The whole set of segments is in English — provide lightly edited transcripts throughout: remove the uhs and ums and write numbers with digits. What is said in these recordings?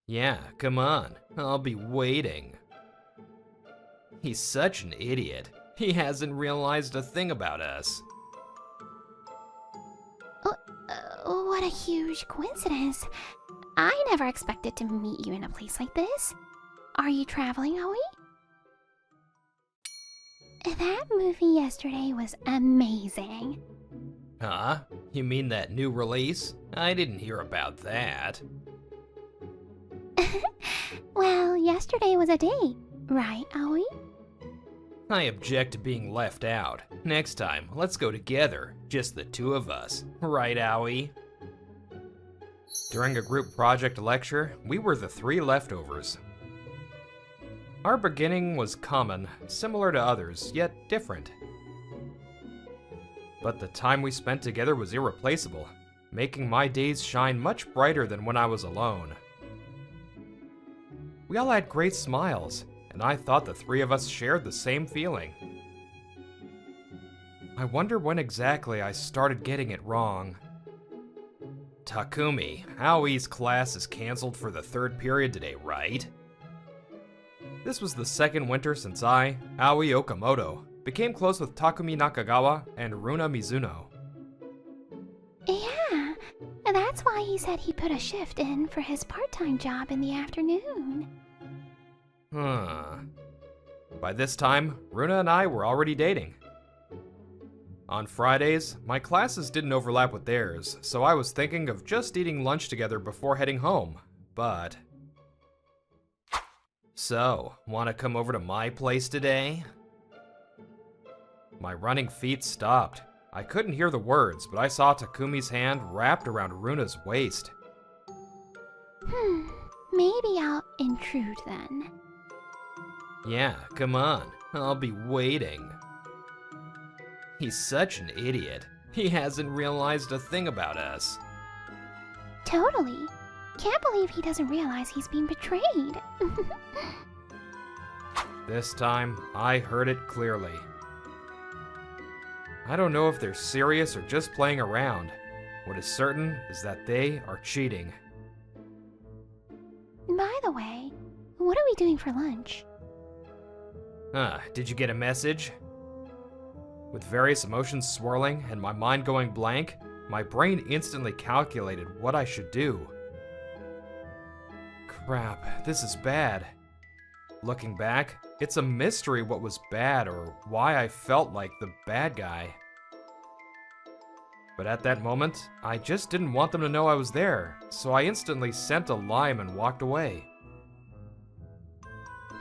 Yeah, come on. I'll be waiting. He's such an idiot. He hasn't realized a thing about us. What a huge coincidence. I never expected to meet you in a place like this. Are you traveling, Aoi? That movie yesterday was amazing. Huh? You mean that new release? I didn't hear about that. Well, yesterday was a date, right, Aoi? I object to being left out. Next time, let's go together, just the two of us. Right, Aoi? During a group project lecture, we were the three leftovers. Our beginning was common, similar to others, yet different. But the time we spent together was irreplaceable, making my days shine much brighter than when I was alone. We all had great smiles, and I thought the three of us shared the same feeling. I wonder when exactly I started getting it wrong. Takumi, Aoi's class is canceled for the third period today, right? This was the second winter since I, Aoi Okamoto, became close with Takumi Nakagawa and Runa Mizuno. Yeah, that's why he said he put a shift in for his part-time job in the afternoon. By this time, Runa and I were already dating. On Fridays, my classes didn't overlap with theirs, so I was thinking of just eating lunch together before heading home, but... So, wanna come over to my place today? My running feet stopped. I couldn't hear the words, but I saw Takumi's hand wrapped around Runa's waist. Maybe I'll intrude then. Yeah, come on. I'll be waiting. He's such an idiot. He hasn't realized a thing about us. Totally. Can't believe he doesn't realize he's being betrayed. This time, I heard it clearly. I don't know if they're serious or just playing around. What is certain is that they are cheating. By the way, what are we doing for lunch? Did you get a message? With various emotions swirling and my mind going blank, my brain instantly calculated what I should do. Crap, this is bad. Looking back, it's a mystery what was bad or why I felt like the bad guy. But at that moment, I just didn't want them to know I was there, so I instantly sent a lime and walked away.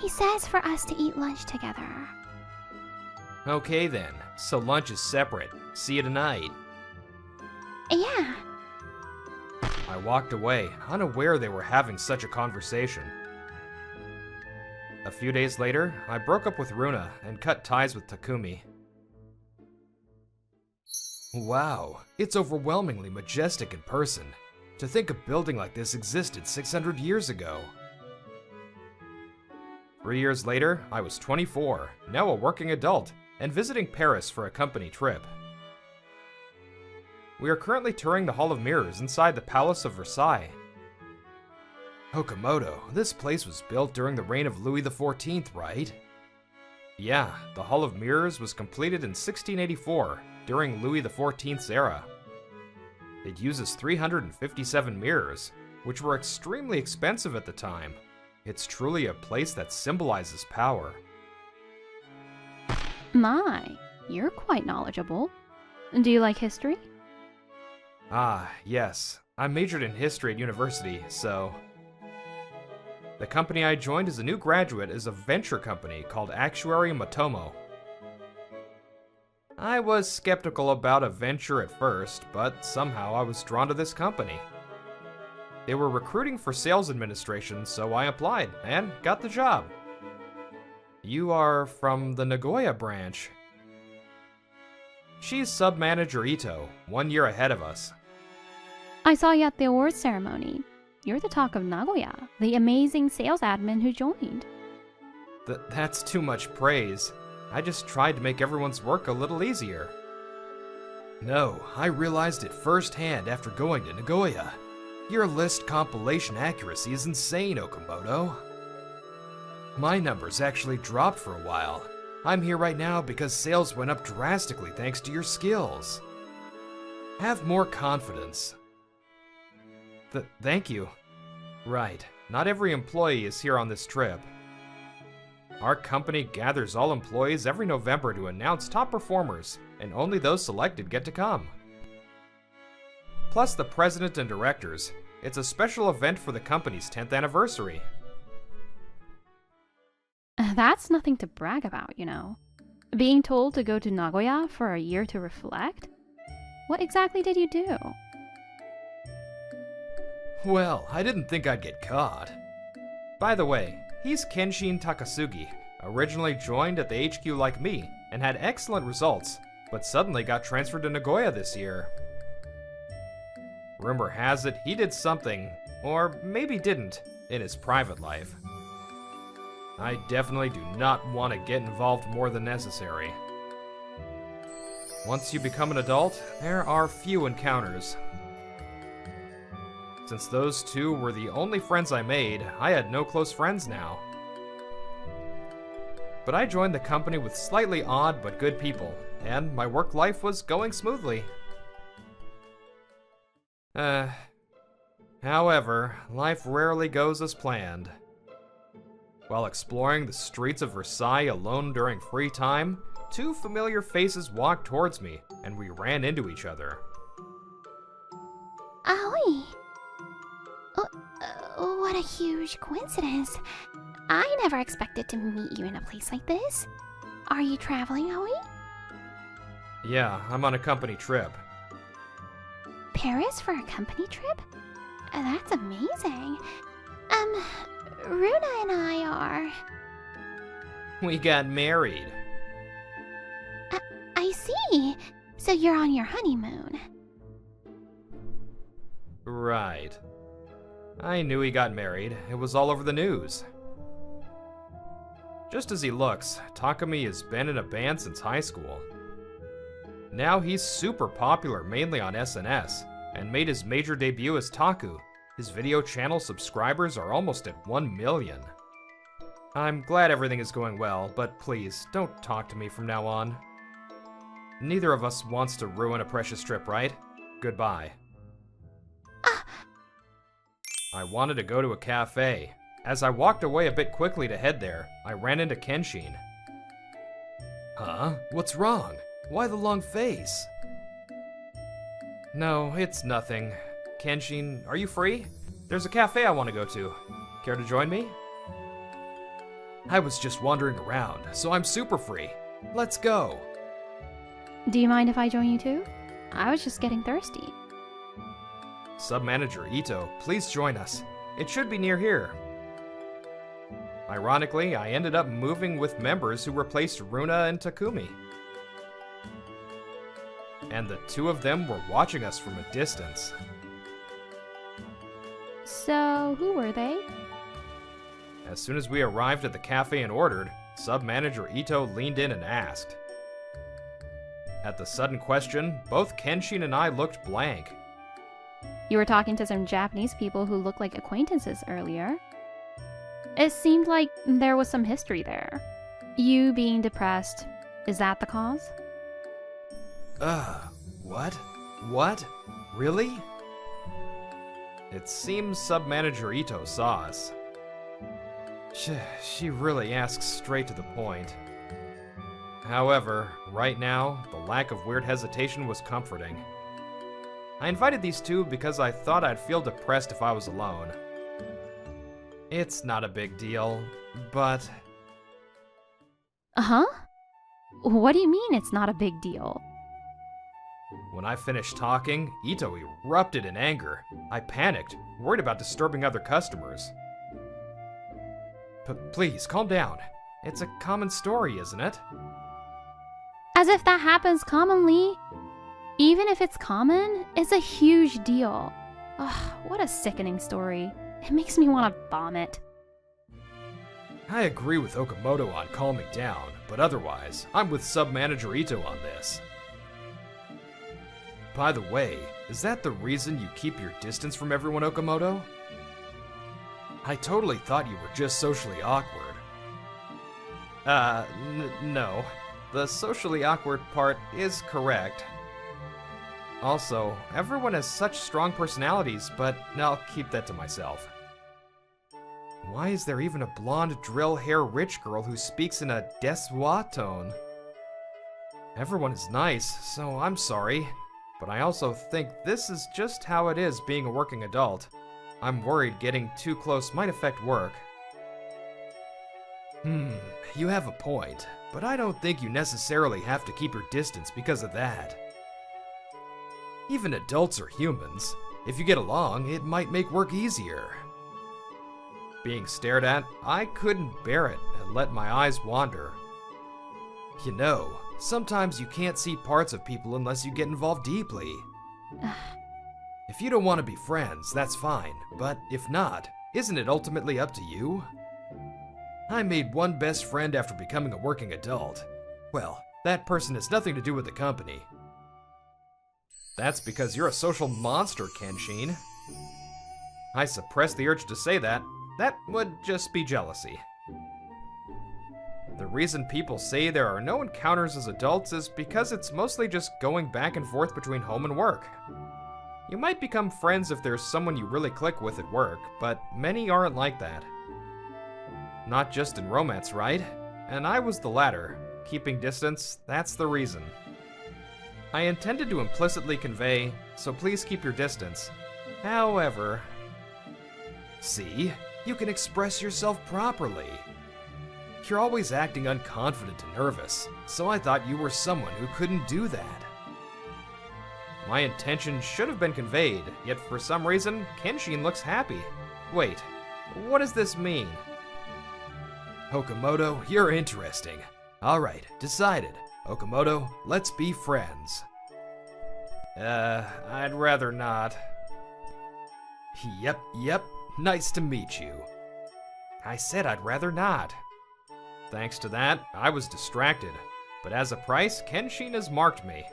He says for us to eat lunch together. Okay then, so lunch is separate. See you tonight. Yeah. I walked away, unaware they were having such a conversation. A few days later, I broke up with Runa and cut ties with Takumi. Wow, it's overwhelmingly majestic in person. To think a building like this existed 600 years ago. 3 years later, I was 24, now a working adult, and visiting Paris for a company trip. We are currently touring the Hall of Mirrors inside the Palace of Versailles. Okamoto, this place was built during the reign of Louis XIV, right? Yeah, the Hall of Mirrors was completed in 1684, during Louis XIV's era. It uses 357 mirrors, which were extremely expensive at the time. It's truly a place that symbolizes power. My, you're quite knowledgeable. Do you like history? Ah, yes. I majored in history at university, so... The company I joined as a new graduate is a venture company called Actuary Matomo. I was skeptical about a venture at first, but somehow I was drawn to this company. They were recruiting for sales administration, so I applied and got the job. You are from the Nagoya branch. She's sub-manager Ito, 1 year ahead of us. I saw you at the awards ceremony. You're the talk of Nagoya, the amazing sales admin who joined. That's too much praise. I just tried to make everyone's work a little easier. No, I realized it firsthand after going to Nagoya. Your list compilation accuracy is insane, Okamoto. My numbers actually dropped for a while. I'm here right now because sales went up drastically thanks to your skills. Have more confidence. Thank you. Right, not every employee is here on this trip. Our company gathers all employees every November to announce top performers, and only those selected get to come. Plus the president and directors. It's a special event for the company's 10th anniversary. That's nothing to brag about, you know. Being told to go to Nagoya for a year to reflect? What exactly did you do? Well, I didn't think I'd get caught. By the way, he's Kenshin Takasugi, originally joined at the HQ like me and had excellent results, but suddenly got transferred to Nagoya this year. Rumor has it he did something, or maybe didn't, in his private life. I definitely do not want to get involved more than necessary. Once you become an adult, there are few encounters. Since those two were the only friends I made, I had no close friends now. But I joined the company with slightly odd but good people, and my work life was going smoothly. However, life rarely goes as planned. While exploring the streets of Versailles alone during free time, two familiar faces walked towards me, and we ran into each other. Aoi! What a huge coincidence. I never expected to meet you in a place like this. Are you traveling, Aoi? Yeah, I'm on a company trip. Paris for a company trip? That's amazing. Runa and I are... We got married. I see. So you're on your honeymoon. Right. I knew he got married. It was all over the news. Just as he looks, Takumi has been in a band since high school. Now he's super popular mainly on SNS, and made his major debut as Taku. His video channel subscribers are almost at 1 million. I'm glad everything is going well, but please, don't talk to me from now on. Neither of us wants to ruin a precious trip, right? Goodbye. I wanted to go to a cafe. As I walked away a bit quickly to head there, I ran into Kenshin. Huh? What's wrong? Why the long face? No, it's nothing. Kenshin, are you free? There's a cafe I want to go to. Care to join me? I was just wandering around, so I'm super free. Let's go. Do you mind if I join you too? I was just getting thirsty. Sub-manager Ito, please join us. It should be near here. Ironically, I ended up moving with members who replaced Runa and Takumi. And the two of them were watching us from a distance. So, who were they? As soon as we arrived at the cafe and ordered, Sub-manager Ito leaned in and asked. At the sudden question, both Kenshin and I looked blank. You were talking to some Japanese people who looked like acquaintances earlier. It seemed like there was some history there. You being depressed, is that the cause? What? What? Really? It seems Sub-manager Ito saw us. She really asks straight to the point. However, right now, the lack of weird hesitation was comforting. I invited these two because I thought I'd feel depressed if I was alone. It's not a big deal, but... Huh? What do you mean it's not a big deal? When I finished talking, Ito erupted in anger. I panicked, worried about disturbing other customers. Please, calm down. It's a common story, isn't it? As if that happens commonly. Even if it's common, it's a huge deal. Ugh, what a sickening story. It makes me want to vomit. I agree with Okamoto on calming down, but otherwise, I'm with Sub-manager Ito on this. By the way, Is that the reason you keep your distance from everyone, Okamoto? I totally thought you were just socially awkward. No. The socially awkward part is correct. Also, everyone has such strong personalities, but I'll keep that to myself. Why is there even a blonde drill hair rich girl who speaks in a Deswa tone? Everyone is nice, so I'm sorry. But I also think this is just how it is being a working adult. I'm worried getting too close might affect work. You have a point, but I don't think you necessarily have to keep your distance because of that. Even adults are humans. If you get along, it might make work easier. Being stared at, I couldn't bear it and let my eyes wander. You know, sometimes you can't see parts of people unless you get involved deeply. If you don't want to be friends, that's fine, but if not, isn't it ultimately up to you? I made one best friend after becoming a working adult. Well, that person has nothing to do with the company. That's because you're a social monster, Kenshin. I suppressed the urge to say that. That would just be jealousy. The reason people say there are no encounters as adults is because it's mostly just going back and forth between home and work. You might become friends if there's someone you really click with at work, but many aren't like that. Not just in romance, right? And I was the latter. Keeping distance, that's the reason. I intended to implicitly convey, so please keep your distance. However... See? You can express yourself properly. You're always acting unconfident and nervous, so I thought you were someone who couldn't do that. My intention should have been conveyed, yet for some reason, Kenshin looks happy. Wait, what does this mean? Okamoto, you're interesting. Alright, decided. Okamoto, let's be friends. I'd rather not. Yep, nice to meet you. I said I'd rather not. Thanks to that, I was distracted, but as a price, Kenshin has marked me.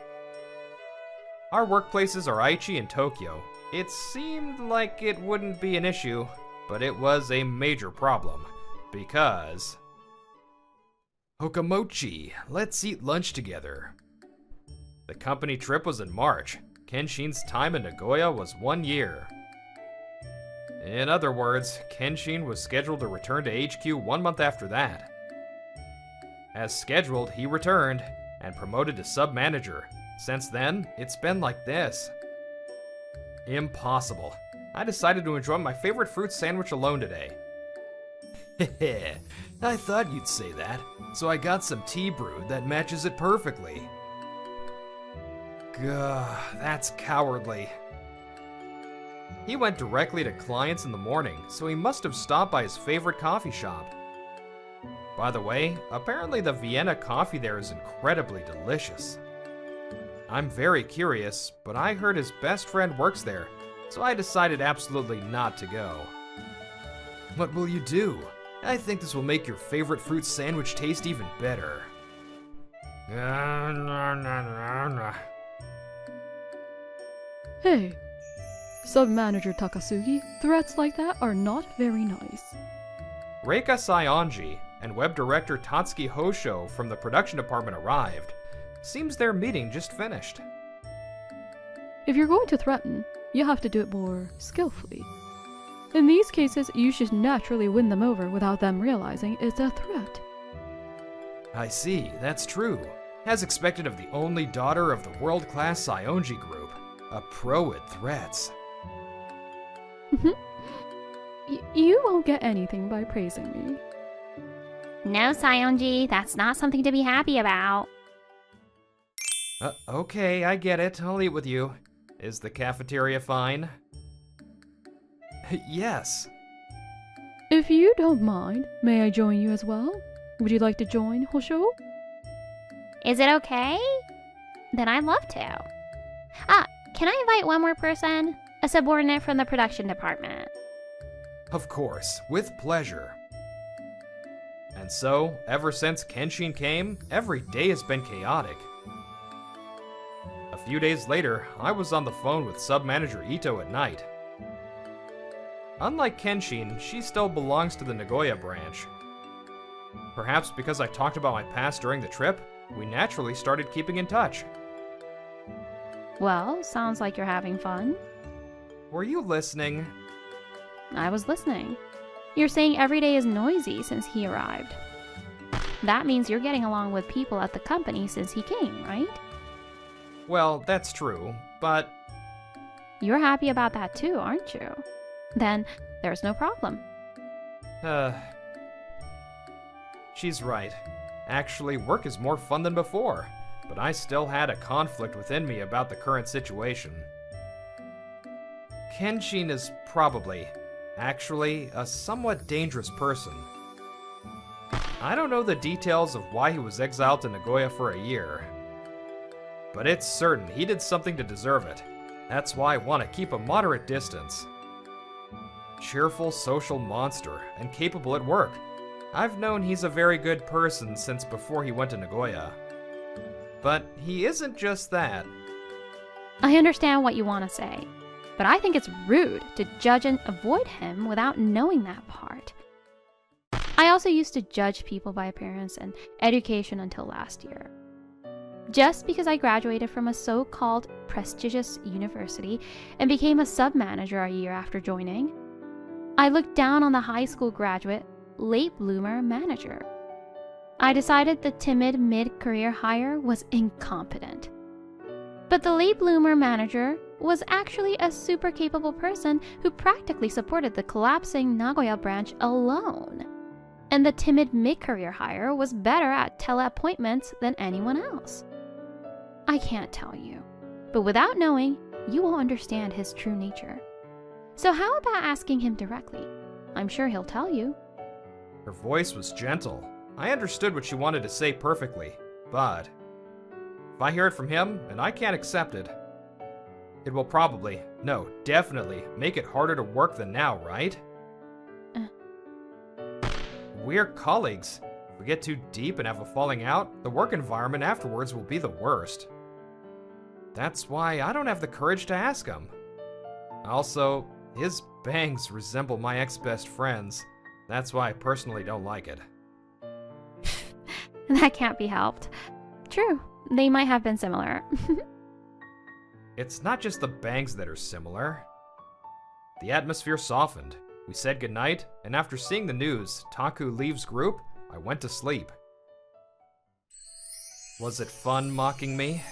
Our workplaces are Aichi and Tokyo. It seemed like it wouldn't be an issue, but it was a major problem, because... Okamochi, let's eat lunch together. The company trip was in March. Kenshin's time in Nagoya was 1 year. In other words, Kenshin was scheduled to return to HQ 1 month after that. As scheduled, he returned, and promoted to sub-manager. Since then, it's been like this. Impossible. I decided to enjoy my favorite fruit sandwich alone today. Heh, I thought you'd say that, so I got some tea brewed that matches it perfectly. Gah, that's cowardly. He went directly to clients in the morning, so he must have stopped by his favorite coffee shop. By the way, apparently the Vienna coffee there is incredibly delicious. I'm very curious, but I heard his best friend works there, so I decided absolutely not to go. What will you do? I think this will make your favorite fruit sandwich taste even better. Hey, Sub-Manager Takasugi, threats like that are not very nice. Reika Saionji and web director Tatsuki Hosho from the production department arrived. Seems their meeting just finished. If you're going to threaten, you have to do it more skillfully. In these cases, you should naturally win them over without them realizing it's a threat. I see, that's true. As expected of the only daughter of the world-class Saionji group, a pro at threats. You won't get anything by praising me. No, Saionji, that's not something to be happy about. Okay, I get it. I'll eat with you. Is the cafeteria fine? Yes. If you don't mind, may I join you as well? Would you like to join, Hosho? Is it okay? Then I'd love to. Can I invite one more person? A subordinate from the production department. Of course, with pleasure. And so, ever since Kenshin came, every day has been chaotic. A few days later, I was on the phone with sub-manager Ito at night. Unlike Kenshin, she still belongs to the Nagoya branch. Perhaps because I talked about my past during the trip, we naturally started keeping in touch. Well, sounds like you're having fun. Were you listening? I was listening. You're saying every day is noisy since he arrived. That means you're getting along with people at the company since he came, right? Well, that's true, but... You're happy about that too, aren't you? Then there's no problem. She's right. Actually, work is more fun than before, but I still had a conflict within me about the current situation. Kenshin is probably, actually, a somewhat dangerous person. I don't know the details of why he was exiled to Nagoya for a year, but it's certain he did something to deserve it. That's why I want to keep a moderate distance. Cheerful social monster and capable at work. I've known he's a very good person since before he went to Nagoya. But he isn't just that. I understand what you want to say, but I think it's rude to judge and avoid him without knowing that part. I also used to judge people by appearance and education until last year. Just because I graduated from a so-called prestigious university and became a sub-manager a year after joining, I looked down on the high school graduate, late bloomer manager. I decided the timid mid-career hire was incompetent. But the late bloomer manager was actually a super capable person who practically supported the collapsing Nagoya branch alone. And the timid mid-career hire was better at teleappointments than anyone else. I can't tell you, but without knowing, you will understand his true nature. So how about asking him directly? I'm sure he'll tell you. Her voice was gentle. I understood what she wanted to say perfectly, but if I hear it from him and I can't accept it, it will probably, no, definitely, make it harder to work than now, right? We're colleagues. If we get too deep and have a falling out, the work environment afterwards will be the worst. That's why I don't have the courage to ask him. Also, his bangs resemble my ex-best friend's. That's why I personally don't like it. That can't be helped. True, they might have been similar. It's not just the bangs that are similar. The atmosphere softened. We said goodnight, and after seeing the news, Taku leaves group, I went to sleep. Was it fun mocking me?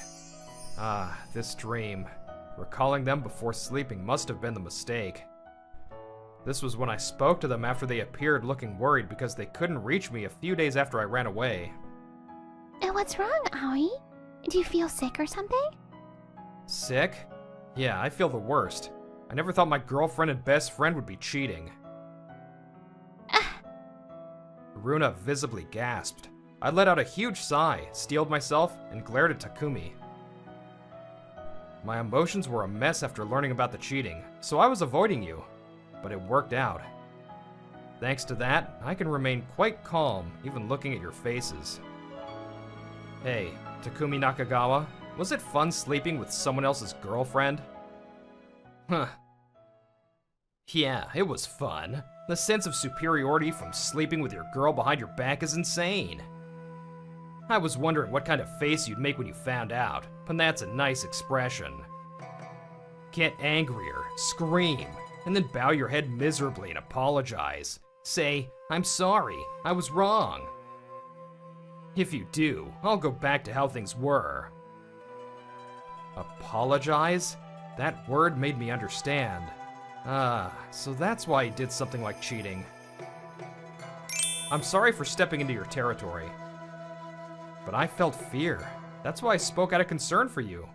Ah, this dream. Recalling them before sleeping must have been the mistake. This was when I spoke to them after they appeared looking worried because they couldn't reach me a few days after I ran away. What's wrong, Aoi? Do you feel sick or something? Sick? Yeah, I feel the worst. I never thought my girlfriend and best friend would be cheating. Runa visibly gasped. I let out a huge sigh, steeled myself, and glared at Takumi. My emotions were a mess after learning about the cheating, so I was avoiding you. But it worked out. Thanks to that, I can remain quite calm, even looking at your faces. Hey, Takumi Nakagawa, was it fun sleeping with someone else's girlfriend? Huh. Yeah, it was fun. The sense of superiority from sleeping with your girl behind your back is insane. I was wondering what kind of face you'd make when you found out, but that's a nice expression. Get angrier, scream, and then bow your head miserably and apologize. Say, I'm sorry, I was wrong. If you do, I'll go back to how things were. Apologize? That word made me understand. Ah, so that's why he did something like cheating. I'm sorry for stepping into your territory. But I felt fear. That's why I spoke out of concern for you.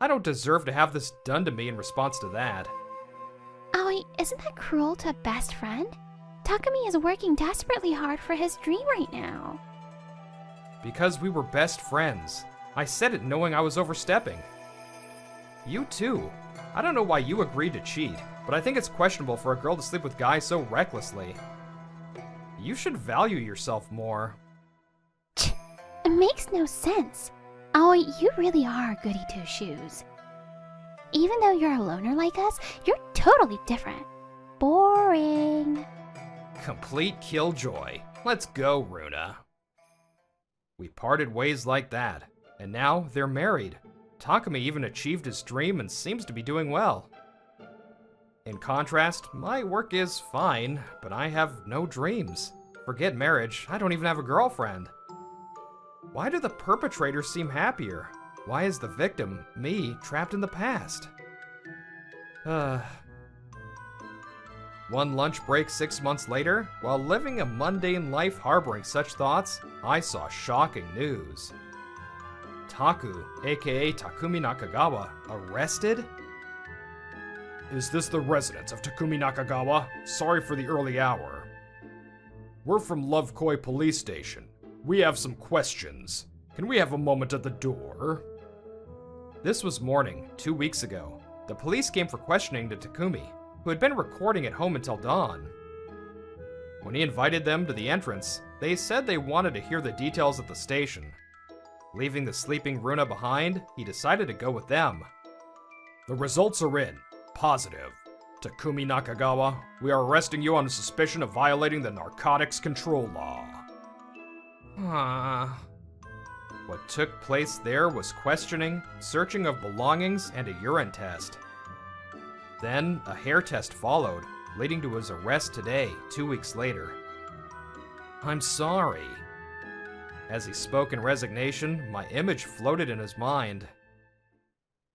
I don't deserve to have this done to me in response to that. Aoi, isn't that cruel to a best friend? Takumi is working desperately hard for his dream right now. Because we were best friends. I said it knowing I was overstepping. You too. I don't know why you agreed to cheat, but I think it's questionable for a girl to sleep with guys so recklessly. You should value yourself more. It makes no sense. Oh, you really are goody two-shoes. Even though you're a loner like us, you're totally different. Boring. Complete killjoy. Let's go, Runa. We parted ways like that, and now they're married. Takumi even achieved his dream and seems to be doing well. In contrast, my work is fine, but I have no dreams. Forget marriage, I don't even have a girlfriend. Why do the perpetrators seem happier? Why is the victim, me, trapped in the past? One lunch break 6 months later, while living a mundane life harboring such thoughts, I saw shocking news. Taku, aka Takumi Nakagawa, arrested? Is this the residence of Takumi Nakagawa? Sorry for the early hour. We're from Lovekoi Police Station. We have some questions. Can we have a moment at the door? This was morning, 2 weeks ago. The police came for questioning to Takumi, who had been recording at home until dawn. When he invited them to the entrance, they said they wanted to hear the details of the station. Leaving the sleeping Runa behind, he decided to go with them. The results are in. Positive. Takumi Nakagawa, we are arresting you on suspicion of violating the narcotics control law. What took place there was questioning, searching of belongings, and a urine test. Then, a hair test followed, leading to his arrest today, 2 weeks later. I'm sorry. As he spoke in resignation, my image floated in his mind.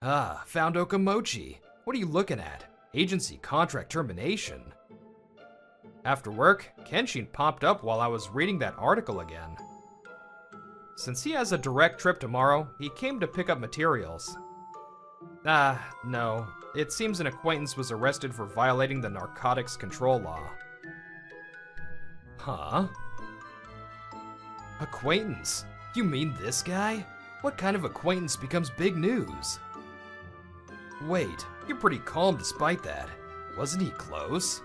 Ah, found Okamochi. What are you looking at? Agency contract termination. After work, Kenshin popped up while I was reading that article again. Since he has a direct trip tomorrow, he came to pick up materials. No. It seems an acquaintance was arrested for violating the narcotics control law. Huh? Acquaintance? You mean this guy? What kind of acquaintance becomes big news? Wait, you're pretty calm despite that. Wasn't he close?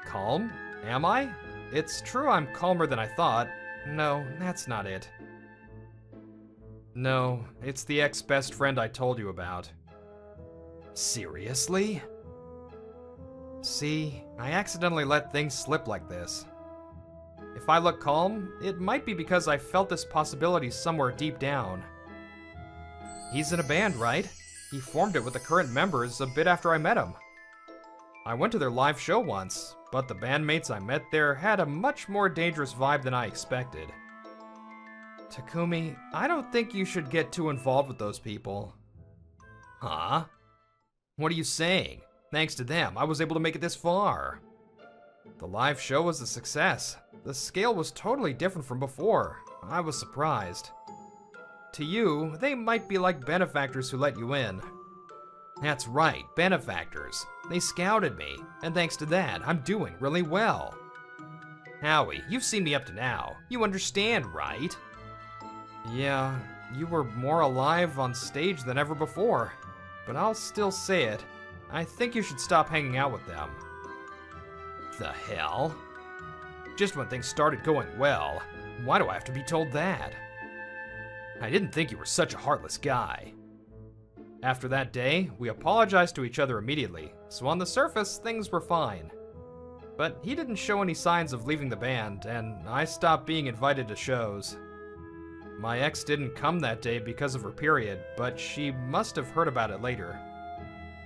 Calm? Am I? It's true I'm calmer than I thought. No, that's not it. No, it's the ex-best friend I told you about. Seriously? See, I accidentally let things slip like this. If I look calm, it might be because I felt this possibility somewhere deep down. He's in a band, right? He formed it with the current members a bit after I met him. I went to their live show once, but the bandmates I met there had a much more dangerous vibe than I expected. Takumi, I don't think you should get too involved with those people. Huh? What are you saying? Thanks to them, I was able to make it this far. The live show was a success. The scale was totally different from before. I was surprised. To you, they might be like benefactors who let you in. That's right, benefactors. They scouted me, and thanks to that, I'm doing really well. Howie, you've seen me up to now. You understand, right? Yeah, you were more alive on stage than ever before. But I'll still say it. I think you should stop hanging out with them. The hell? Just when things started going well. Why do I have to be told that? I didn't think you were such a heartless guy. After that day, we apologized to each other immediately, so on the surface, things were fine. But he didn't show any signs of leaving the band, and I stopped being invited to shows. My ex didn't come that day because of her period, but she must have heard about it later.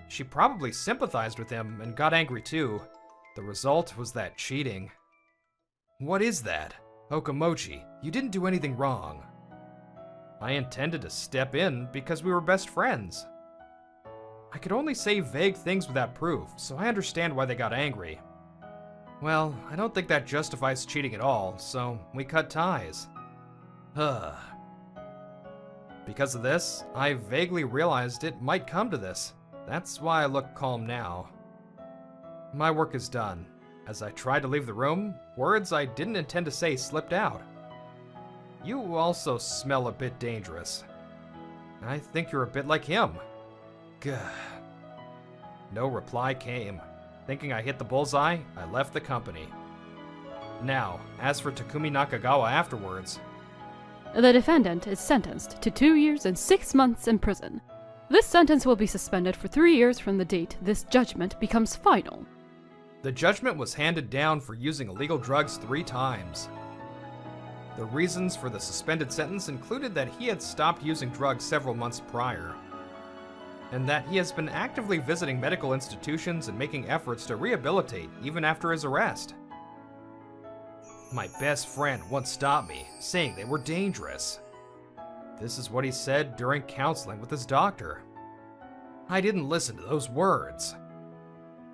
She probably sympathized with him and got angry too. The result was that cheating. What is that? Okamochi, you didn't do anything wrong. I intended to step in because we were best friends. I could only say vague things without proof, so I understand why they got angry. Well, I don't think that justifies cheating at all, so we cut ties. Because of this, I vaguely realized it might come to this. That's why I look calm now. My work is done. As I tried to leave the room, words I didn't intend to say slipped out. You also smell a bit dangerous. I think you're a bit like him. Gah. No reply came. Thinking I hit the bullseye, I left the company. Now, as for Takumi Nakagawa afterwards, The defendant is sentenced to 2 years and 6 months in prison. This sentence will be suspended for 3 years from the date this judgment becomes final. The judgment was handed down for using illegal drugs 3 times. The reasons for the suspended sentence included that he had stopped using drugs several months prior, and that he has been actively visiting medical institutions and making efforts to rehabilitate even after his arrest. My best friend once stopped me, saying they were dangerous. This is what he said during counseling with his doctor. I didn't listen to those words.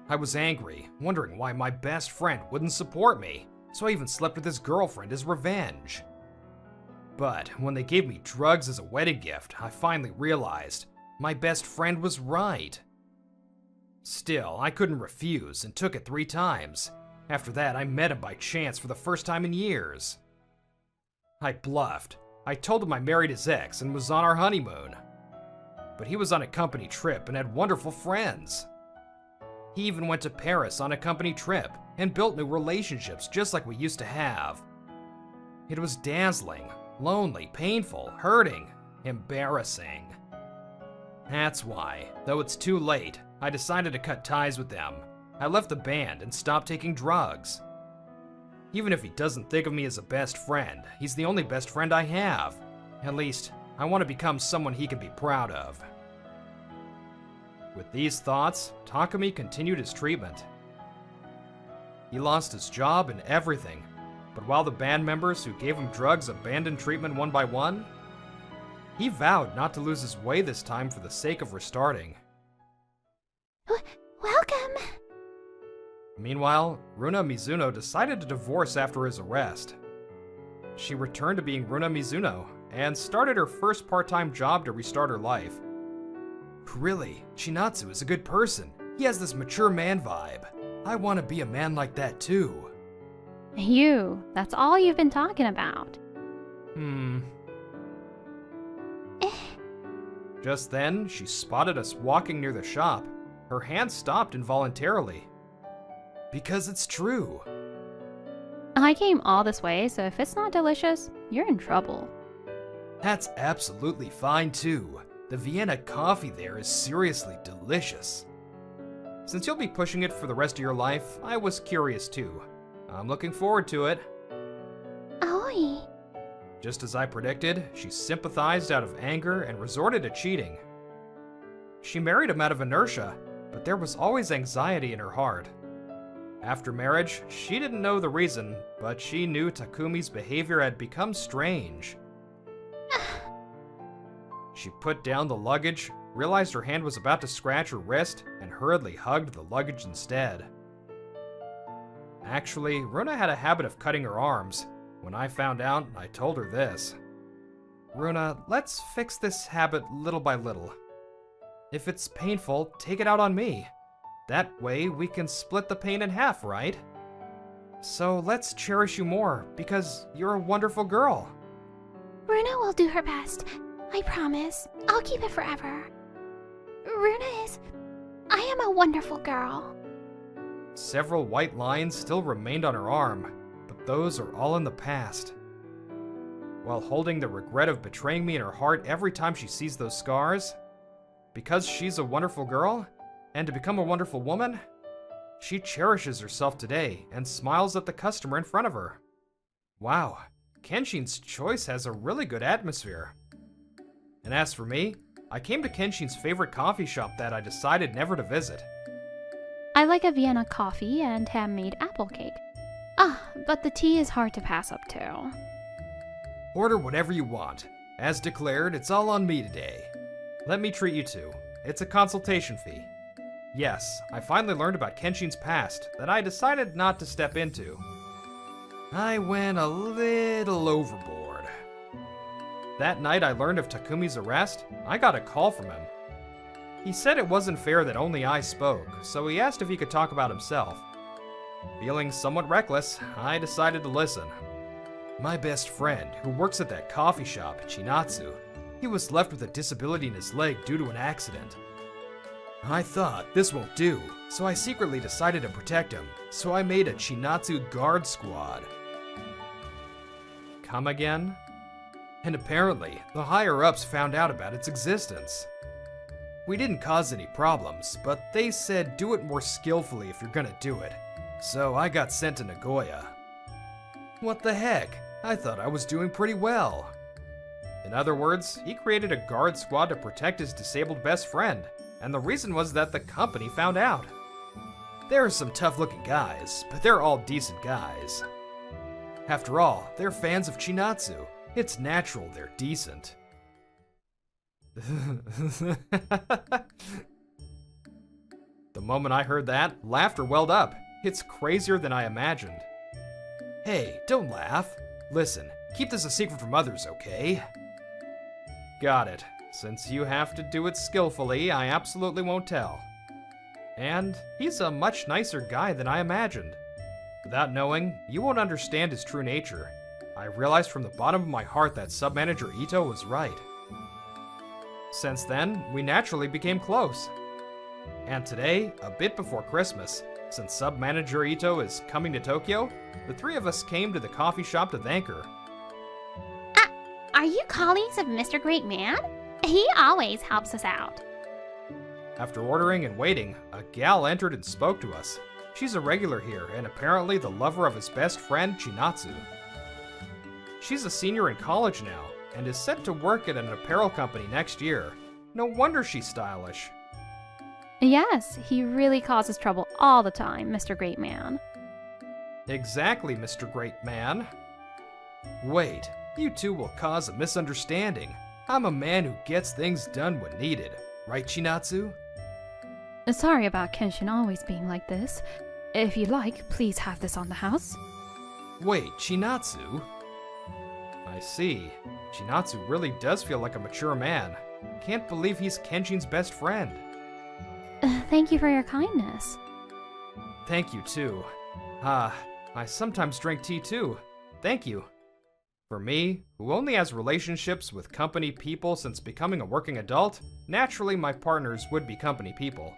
I was angry, wondering why my best friend wouldn't support me, so I even slept with his girlfriend as revenge. But when they gave me drugs as a wedding gift, I finally realized my best friend was right. Still, I couldn't refuse and took it 3 times. After that, I met him by chance for the first time in years. I bluffed. I told him I married his ex and was on our honeymoon. But he was on a company trip and had wonderful friends. He even went to Paris on a company trip and built new relationships just like we used to have. It was dazzling, lonely, painful, hurting, embarrassing. That's why, though it's too late, I decided to cut ties with them. I left the band and stopped taking drugs. Even if he doesn't think of me as a best friend, he's the only best friend I have. At least, I want to become someone he can be proud of. With these thoughts, Takumi continued his treatment. He lost his job and everything, but while the band members who gave him drugs abandoned treatment one by one, he vowed not to lose his way this time for the sake of restarting. Welcome! Meanwhile, Runa Mizuno decided to divorce after his arrest. She returned to being Runa Mizuno and started her first part-time job to restart her life. Really, Chinatsu is a good person. He has this mature man vibe. I want to be a man like that too. You, that's all you've been talking about. Just then, she spotted us walking near the shop. Her hand stopped involuntarily. Because it's true. I came all this way, so if it's not delicious, you're in trouble. That's absolutely fine too. The Vienna coffee there is seriously delicious. Since you'll be pushing it for the rest of your life, I was curious too. I'm looking forward to it. Aoi. Just as I predicted, she sympathized out of anger and resorted to cheating. She married him out of inertia, but there was always anxiety in her heart. After marriage, she didn't know the reason, but she knew Takumi's behavior had become strange. She put down the luggage, realized her hand was about to scratch her wrist, and hurriedly hugged the luggage instead. Actually, Runa had a habit of cutting her arms. When I found out, I told her this. Runa, let's fix this habit little by little. If it's painful, take it out on me. That way, we can split the pain in half, right? So let's cherish you more, because you're a wonderful girl. Runa will do her best. I promise. I'll keep it forever. I am a wonderful girl. Several white lines still remained on her arm, but those are all in the past. While holding the regret of betraying me in her heart every time she sees those scars, because she's a wonderful girl, and to become a wonderful woman, she cherishes herself today and smiles at the customer in front of her. Wow, Kenshin's choice has a really good atmosphere. And as for me, I came to Kenshin's favorite coffee shop that I decided never to visit. I like a Vienna coffee and handmade apple cake. But the tea is hard to pass up to. Order whatever you want. As declared, it's all on me today. Let me treat you to. It's a consultation fee. Yes, I finally learned about Kenshin's past that I decided not to step into. I went a little overboard. That night I learned of Takumi's arrest, I got a call from him. He said it wasn't fair that only I spoke, so he asked if he could talk about himself. Feeling somewhat reckless, I decided to listen. My best friend, who works at that coffee shop, Chinatsu, he was left with a disability in his leg due to an accident. I thought, this won't do, so I secretly decided to protect him, so I made a Chinatsu guard squad. Come again? And apparently, the higher-ups found out about its existence. We didn't cause any problems, but they said do it more skillfully if you're gonna do it. So I got sent to Nagoya. What the heck? I thought I was doing pretty well. In other words, he created a guard squad to protect his disabled best friend, and the reason was that the company found out. There are some tough-looking guys, but they're all decent guys. After all, they're fans of Chinatsu. It's natural they're decent. The moment I heard that, laughter welled up. It's crazier than I imagined. Hey, don't laugh. Listen, keep this a secret from others, okay? Got it. Since you have to do it skillfully, I absolutely won't tell. And he's a much nicer guy than I imagined. Without knowing, you won't understand his true nature. I realized from the bottom of my heart that Sub-Manager Ito was right. Since then, we naturally became close. And today, a bit before Christmas, since Sub-Manager Ito is coming to Tokyo, the three of us came to the coffee shop to thank her. Are you colleagues of Mr. Great Man? He always helps us out. After ordering and waiting, a gal entered and spoke to us. She's a regular here, and apparently the lover of his best friend, Chinatsu. She's a senior in college now, and is set to work at an apparel company next year. No wonder she's stylish. Yes, he really causes trouble all the time, Mr. Great Man. Exactly, Mr. Great Man. Wait, you two will cause a misunderstanding. I'm a man who gets things done when needed. Right, Chinatsu? Sorry about Kenshin always being like this. If you'd like, please have this on the house. Wait, Chinatsu? I see. Chinatsu really does feel like a mature man. Can't believe he's Kenshin's best friend. Thank you for your kindness. Thank you, too. I sometimes drink tea, too. Thank you. For me, who only has relationships with company people since becoming a working adult, naturally my partners would be company people.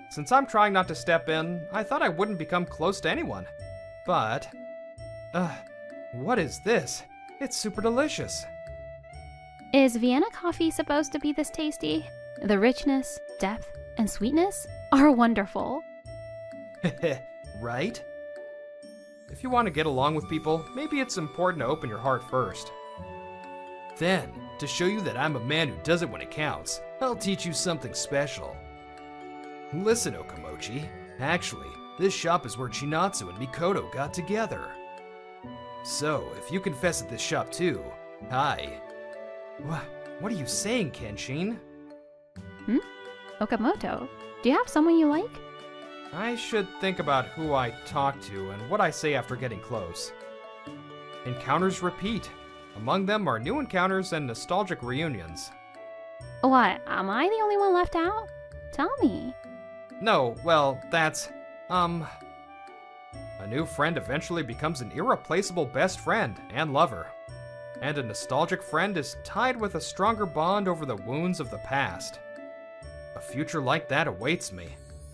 Since I'm trying not to step in, I thought I wouldn't become close to anyone. But... what is this? It's super delicious. Is Vienna coffee supposed to be this tasty? The richness, depth, and sweetness are wonderful. Right? If you want to get along with people, maybe it's important to open your heart first. Then, to show you that I'm a man who does it when it counts, I'll teach you something special. Listen, Okamochi. Actually, this shop is where Chinatsu and Mikoto got together. So, if you confess at this shop too, hi. What are you saying, Kenshin? Okamoto, do you have someone you like? I should think about who I talk to and what I say after getting close. Encounters repeat. Among them are new encounters and nostalgic reunions. What, am I the only one left out? Tell me. No, well, that's, a new friend eventually becomes an irreplaceable best friend and lover. And a nostalgic friend is tied with a stronger bond over the wounds of the past. A future like that awaits me,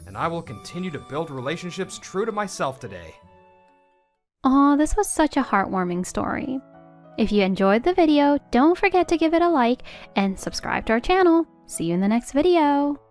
and I will continue to build relationships true to myself today. Aw, this was such a heartwarming story. If you enjoyed the video, don't forget to give it a like and subscribe to our channel. See you in the next video.